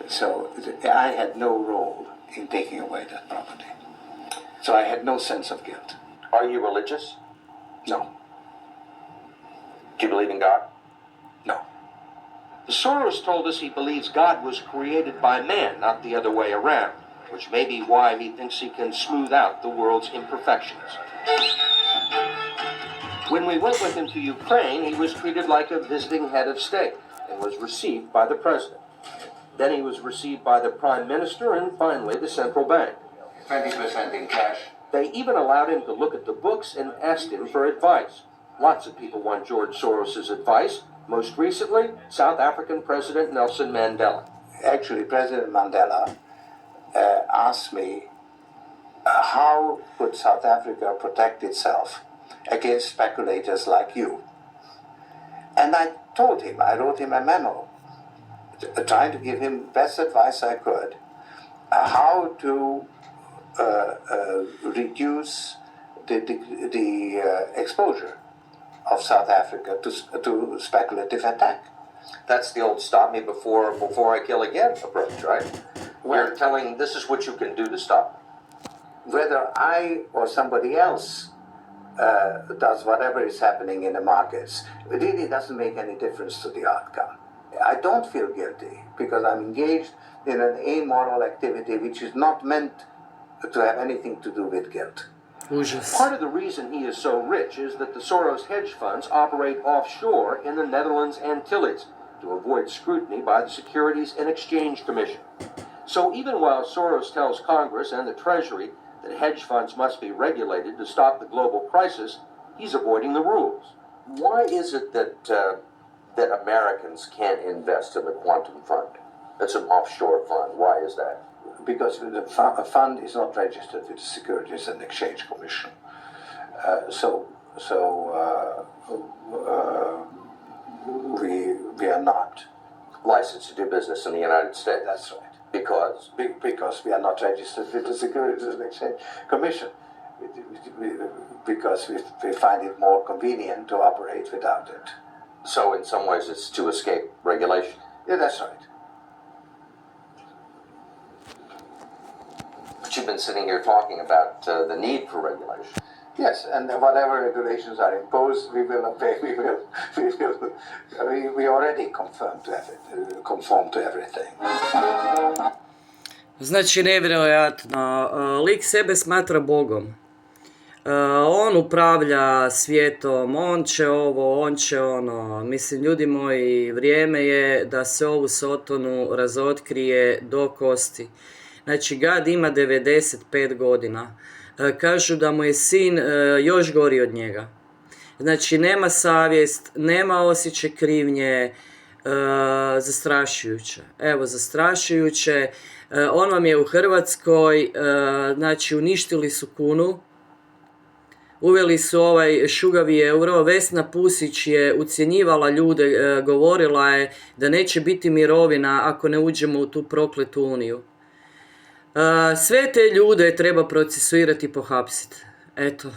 So I had no role in taking away that property. So I had no sense of guilt. Are you religious? No. Do you believe in God? No. Soros told us he believes God was created by man, not the other way around, which may be why he thinks he can smooth out the world's imperfections. When we went with him to Ukraine, he was treated like a visiting head of state and was received by the president. Then he was received by the prime minister and finally the central bank. 20% in cash. They even allowed him to look at the books and asked him for advice. Lots of people want George Soros' advice. Most recently, South African President Nelson Mandela. Actually, President Mandela asked me how could South Africa protect itself against speculators like you. And I told him, I wrote him a memo, trying to give him best advice I could, how to reduce the exposure of South Africa to speculative attack. That's the old stop me before I kill again approach, right? We're telling this is what you can do to stop. Whether I or somebody else does whatever is happening in the markets, it really doesn't make any difference to the outcome. I don't feel guilty because I'm engaged in an amoral activity which is not meant to have anything to do with guilt. Part of the reason he is so rich is that the Soros hedge funds operate offshore in the Netherlands Antilles to avoid scrutiny by the Securities and Exchange Commission. So even while Soros tells Congress and the Treasury that hedge funds must be regulated to stop the global crisis, he's avoiding the rules. Why is it that Americans can't invest in the quantum fund? It's an offshore fund. Why is that? Because the fund is not registered with the Securities and Exchange Commission. We are not licensed to do business in the United States. That's right. Because? Because we are not registered with the Securities and Exchange Commission. Because we find it more convenient to operate without it. So in some ways it's to escape regulation? Yeah, that's right. But you've been sitting here talking about the need for regulation. Yes, and whatever regulations are imposed, we will obey. We already conform to everything. Znači, nevjerojatno. Lik sebe smatra Bogom. On upravlja svijetom, on će ovo, on će ono. Mislim, ljudi moji, vrijeme je da se ovu sotonu razotkrije do kosti. Znači, gad ima 95 godina. Kažu da mu je sin još gori od njega. Znači, nema savjest, nema osjećaj krivnje, zastrašujuće. Evo, zastrašujuće. On vam je u Hrvatskoj, znači, uništili su kunu, uveli su ovaj šugavi euro. Vesna Pusić je ucjenjivala ljude, govorila je da neće biti mirovina ako ne uđemo u tu prokletu uniju. Sve te ljude treba procesuirati i pohapsiti. Eto.